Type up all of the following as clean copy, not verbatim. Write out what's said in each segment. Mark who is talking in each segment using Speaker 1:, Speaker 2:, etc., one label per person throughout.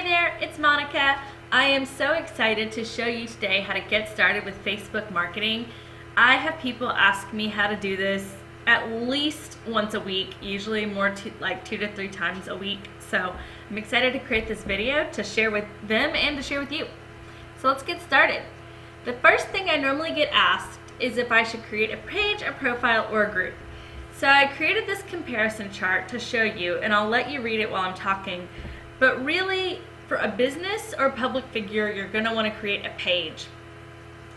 Speaker 1: there, it's Monica. I am so excited to show you today how to get started with Facebook marketing. I have people ask me how to do this at least once a week, usually more like 2 to 3 times a week. So I'm excited to create this video to share with them and to share with you. So let's get started. The first thing I normally get asked is if I should create a page, a profile, or a group. So I created this comparison chart to show you, and I'll let you read it while I'm talking. But really, for a business or public figure, you're going to want to create a page.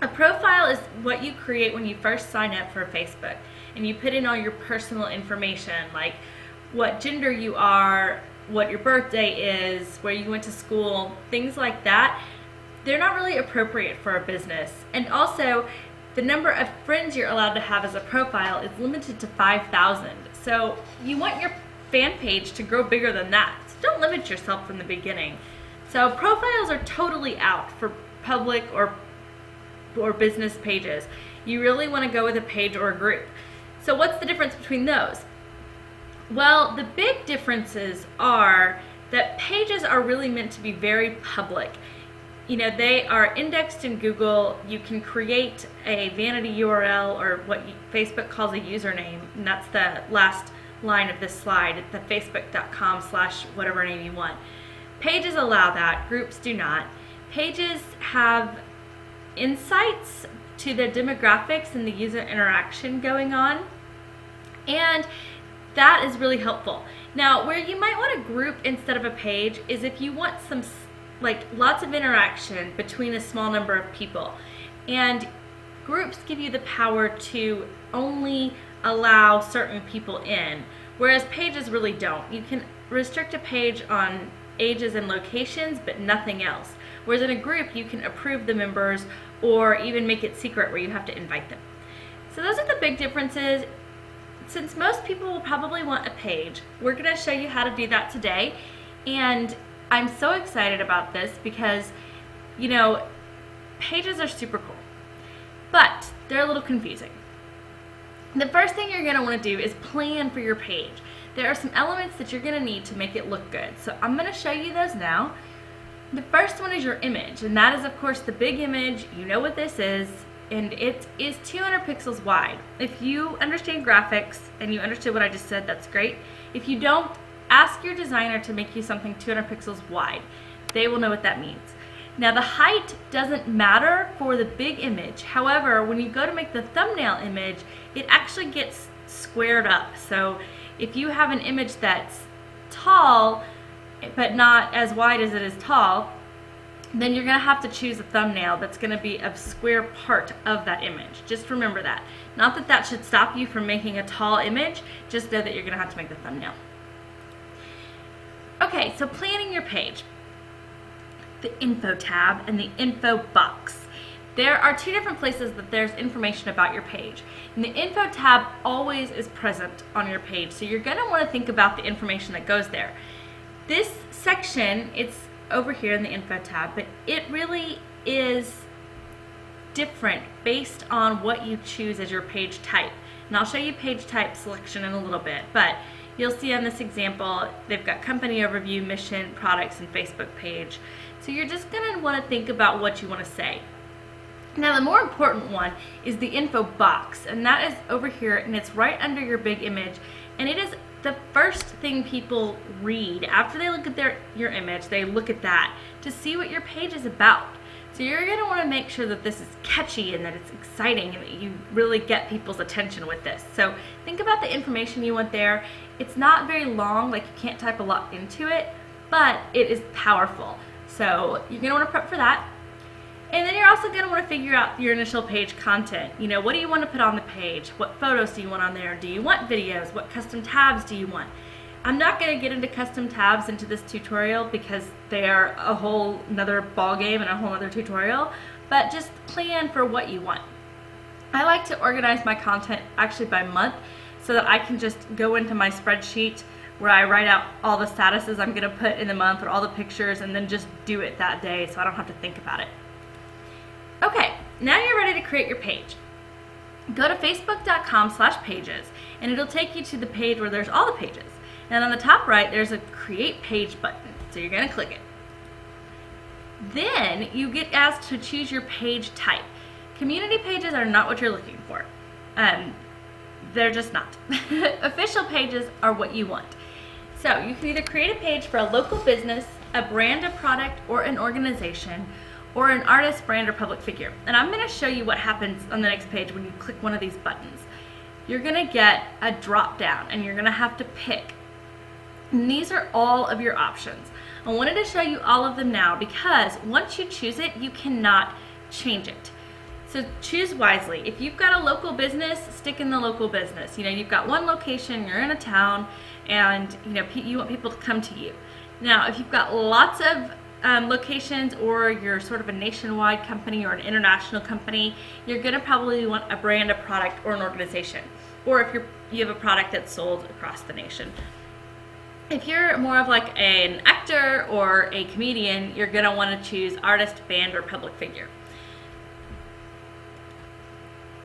Speaker 1: A profile is what you create when you first sign up for Facebook, and you put in all your personal information, like what gender you are, what your birthday is, where you went to school, things like that. They're not really appropriate for a business. And also, the number of friends you're allowed to have as a profile is limited to 5,000. So you want your fan page to grow bigger than that. So don't limit yourself from the beginning. So profiles are totally out for public or business pages. You really want to go with a page or a group. So what's the difference between those? Well, the big differences are that pages are really meant to be very public. You know, they are indexed in Google. You can create a vanity URL, or what Facebook calls a username, and that's the last line of this slide, the facebook.com/whatever name you want. Pages allow that, groups do not. Pages have insights to the demographics and the user interaction going on, and that is really helpful. Now, where you might want a group instead of a page is if you want some lots of interaction between a small number of people, and groups give you the power to only allow certain people in, whereas pages really don't. You can restrict a page on ages and locations, but nothing else, whereas in a group you can approve the members or even make it secret where you have to invite them. So those are the big differences. Since most people will probably want a page, we're going to show you how to do that today. And I'm so excited about this because, you know, pages are super cool, but they're a little confusing. The first thing you're going to want to do is plan for your page. There are some elements that you're going to need to make it look good. So I'm going to show you those now. The first one is your image, and that is of course the big image. You know what this is, and it is 200 pixels wide. If you understand graphics and you understood what I just said, that's great. If you don't, ask your designer to make you something 200 pixels wide. They will know what that means. Now, the height doesn't matter for the big image. However, when you go to make the thumbnail image, it actually gets squared up. So if you have an image that's tall but not as wide as it is tall, then you're going to have to choose a thumbnail that's going to be a square part of that image. Just remember that. Not that that should stop you from making a tall image, just know that you're going to have to make the thumbnail. Okay, so planning your page. The info tab and the info box. There are 2 different places that there's information about your page. And the info tab always is present on your page, so you're going to want to think about the information that goes there. This section, it's over here in the info tab, but it really is different based on what you choose as your page type. And I'll show you page type selection in a little bit, but you'll see on this example, they've got company overview, mission, products, and Facebook page. So you're just going to want to think about what you want to say. Now, the more important one is the info box, and that is over here, and it's right under your big image, and it is the first thing people read. After they look at your image, they look at that to see what your page is about. So you're going to want to make sure that this is catchy and that it's exciting and that you really get people's attention with this. So think about the information you want there. It's not very long, like you can't type a lot into it, but it is powerful. So you're going to want to prep for that. And then you're also going to want to figure out your initial page content. You know, what do you want to put on the page? What photos do you want on there? Do you want videos? What custom tabs do you want? I'm not going to get into custom tabs into this tutorial because they are a whole nother ball game and a whole other tutorial, but just plan for what you want. I like to organize my content actually by month so that I can just go into my spreadsheet where I write out all the statuses I'm going to put in the month or all the pictures, and then just do it that day so I don't have to think about it. Okay, now you're ready to create your page. Go to facebook.com/pages, and it'll take you to the page where there's all the pages. And on the top right, there's a Create Page button, so you're going to click it. Then you get asked to choose your page type. Community pages are not what you're looking for. They're just not. Official pages are what you want. So you can either create a page for a local business, a brand, a product, or an organization, or an artist, brand, or public figure. And I'm going to show you what happens on the next page when you click one of these buttons. You're going to get a drop down and you're going to have to pick. And these are all of your options. I wanted to show you all of them now because once you choose it, you cannot change it. So choose wisely. If you've got a local business, stick in the local business. You know, you've got one location, you're in a town, and you want people to come to you. Now, if you've got lots of locations, or you're sort of a nationwide company or an international company, you're going to probably want a brand, a product, or an organization. Or if you have a product that's sold across the nation. If you're more of like an actor or a comedian, you're going to want to choose artist, band, or public figure.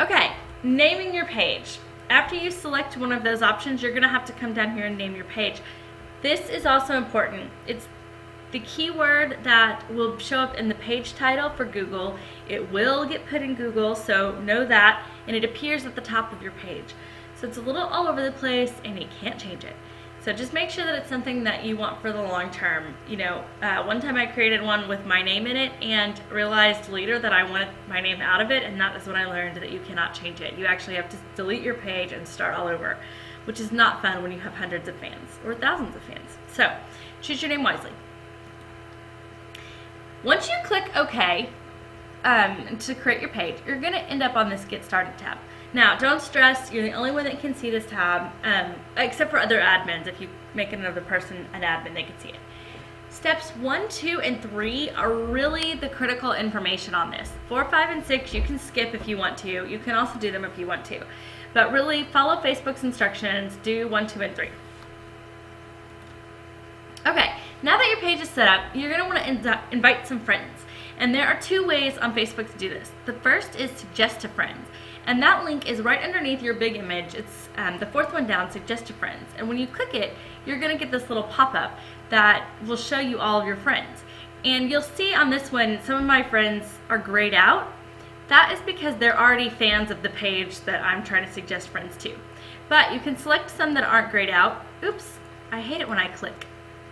Speaker 1: Okay, naming your page. After you select one of those options, you're going to have to come down here and name your page. This is also important. It's the keyword that will show up in the page title for Google. It will get put in Google, so know that, and it appears at the top of your page. So it's a little all over the place and you can't change it. So just make sure that it's something that you want for the long term. One time I created one with my name in it and realized later that I wanted my name out of it, and that is when I learned that you cannot change it. You actually have to delete your page and start all over, which is not fun when you have hundreds of fans or thousands of fans. So choose your name wisely. Once you click OK to create your page, you're going to end up on this Get Started tab. Now, don't stress, you're the only one that can see this tab, except for other admins. If you make another person an admin, they can see it. Steps 1, 2, and 3 are really the critical information on this. 4, 5, and 6 you can skip if you want to. You can also do them if you want to. But really, follow Facebook's instructions, do 1, 2, and 3. Okay, now that your page is set up, you're going to want to invite some friends. And there are 2 ways on Facebook to do this. The first is Suggest to Friends. And that link is right underneath your big image. It's the 4th one down, Suggest to Friends. And when you click it, you're going to get this little pop-up that will show you all of your friends. And you'll see on this one, some of my friends are grayed out. That is because they're already fans of the page that I'm trying to suggest friends to. But you can select some that aren't grayed out. Oops, I hate it when I click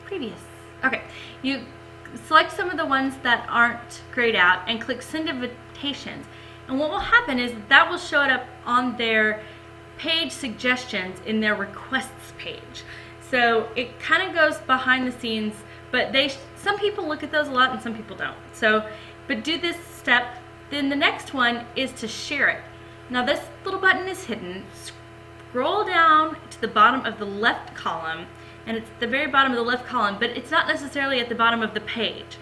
Speaker 1: previous. Okay, you select some of the ones that aren't grayed out and click Send Invitations. And what will happen is that will show it up on their page suggestions in their requests page. So it kind of goes behind the scenes, but some people look at those a lot and some people don't. But do this step. Then the next one is to share it. Now this little button is hidden. Scroll down to the bottom of the left column, and it's the very bottom of the left column, but it's not necessarily at the bottom of the page.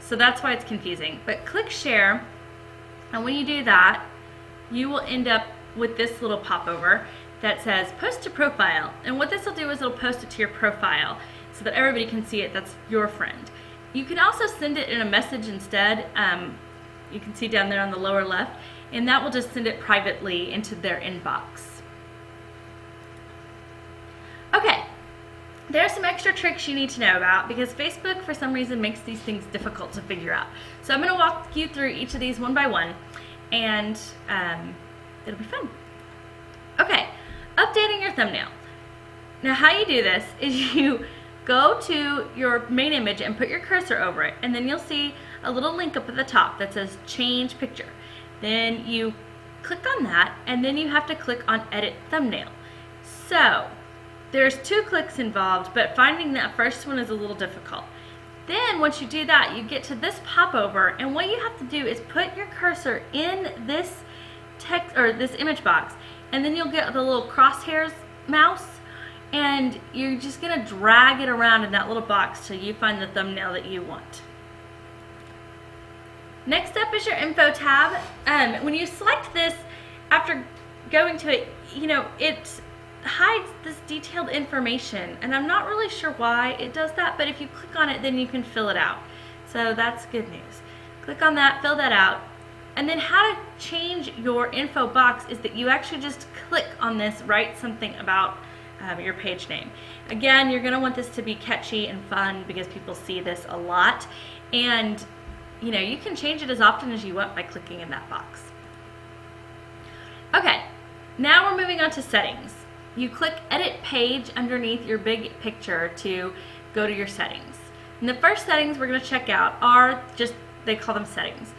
Speaker 1: So that's why it's confusing. But click share. And when you do that, you will end up with this little popover that says post to profile. And what this will do is it'll post it to your profile so that everybody can see it. That's your friend. You can also send it in a message instead. You can see down there on the lower left, and that will just send it privately into their inbox. Okay, there are some extra tricks you need to know about because Facebook for some reason makes these things difficult to figure out. So I'm going to walk you through each of these one by one, and it'll be fun. Okay, updating your thumbnail. Now how you do this is you go to your main image and put your cursor over it, and then you'll see a little link up at the top that says change picture. Then you click on that, and then you have to click on edit thumbnail. So there's 2 clicks involved, but finding that first one is a little difficult. Then once you do that, you get to this popover, and what you have to do is put your cursor in this text or this image box, and then you'll get the little crosshairs mouse, and you're just gonna drag it around in that little box till you find the thumbnail that you want. Next up is your info tab. When you select this, after going to it, it hides this detailed information, and I'm not really sure why it does that, but if you click on it, then you can fill it out. So that's good news. Click on that, fill that out, and then how to change your info box is that you actually just click on this, write something about your page name. Again, you're going to want this to be catchy and fun because people see this a lot, and you can change it as often as you want by clicking in that box. Okay, now we're moving on to settings. You click edit page underneath your big picture to go to your settings. And the first settings we're going to check out are just, they call them settings.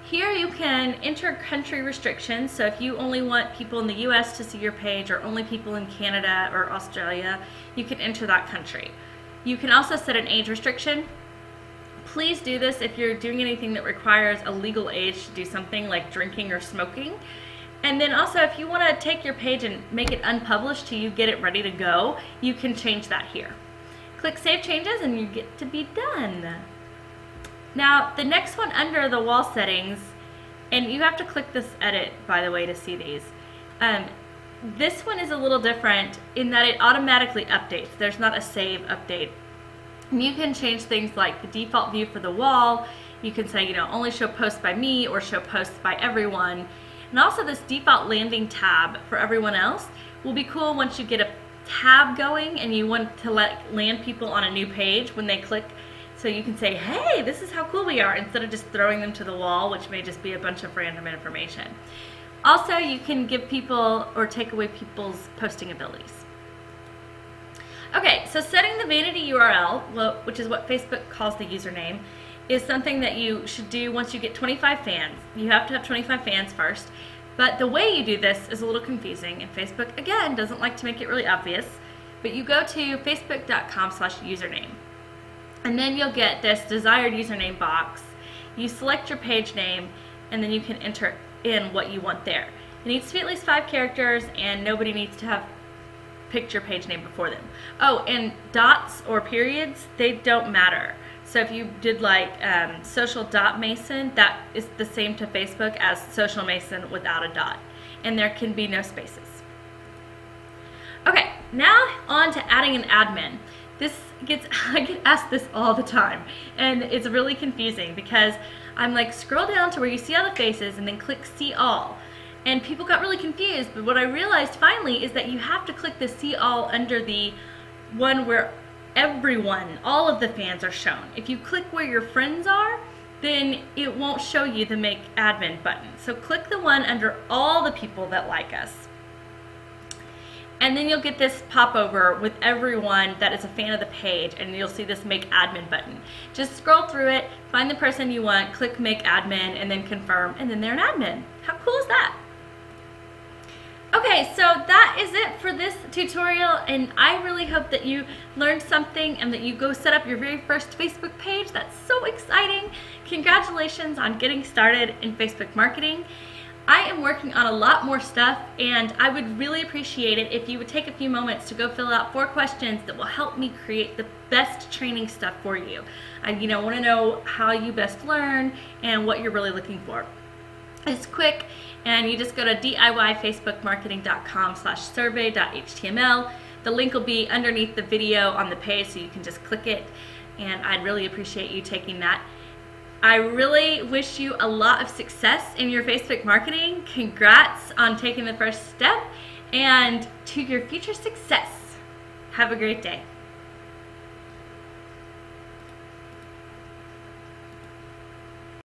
Speaker 1: Here you can enter country restrictions, so if you only want people in the US to see your page or only people in Canada or Australia, you can enter that country. You can also set an age restriction. Please do this if you're doing anything that requires a legal age to do something like drinking or smoking. And then also if you want to take your page and make it unpublished till you get it ready to go, you can change that here. Click Save Changes and you get to be done. Now the next one under the wall settings, and you have to click this edit by the way to see these. This one is a little different in that it automatically updates. There's not a save update. And you can change things like the default view for the wall. You can say, only show posts by me or show posts by everyone. And also this default landing tab for everyone else will be cool once you get a tab going and you want to land people on a new page when they click. So you can say, hey, this is how cool we are, instead of just throwing them to the wall, which may just be a bunch of random information. Also, you can give people or take away people's posting abilities. Okay, so setting the vanity URL, which is what Facebook calls the username, is something that you should do once you get 25 fans. You have to have 25 fans first, but the way you do this is a little confusing, and Facebook, again, doesn't like to make it really obvious, but you go to facebook.com/username, and then you'll get this desired username box. You select your page name, and then you can enter in what you want there. It needs to be at least 5 characters, and nobody needs to have picked your page name before them. Oh, and dots or periods, they don't matter. So if you did like social.mason, that is the same to Facebook as social mason without a dot. And there can be no spaces. Okay, now on to adding an admin. I get asked this all the time, and it's really confusing because I'm like, scroll down to where you see all the faces and then click see all. And people got really confused, but what I realized finally is that you have to click the see all under the one where everyone, all of the fans are shown. If you click where your friends are, then it won't show you the make admin button. So click the one under all the people that like us. And then you'll get this popover with everyone that is a fan of the page, and you'll see this make admin button. Just scroll through it, find the person you want, click make admin, and then confirm, and then they're an admin. How cool is that? Okay, so that is it for this tutorial, and I really hope that you learned something and that you go set up your very first Facebook page. That's so exciting. Congratulations on getting started in Facebook marketing. I am working on a lot more stuff, and I would really appreciate it if you would take a few moments to go fill out 4 questions that will help me create the best training stuff for you. I want to know how you best learn and what you're really looking for. It's quick, and you just go to diyfacebookmarketing.com/survey.html. The link will be underneath the video on the page, so you can just click it, and I'd really appreciate you taking that. I really wish you a lot of success in your Facebook marketing. Congrats on taking the first step, and to your future success. Have a great day.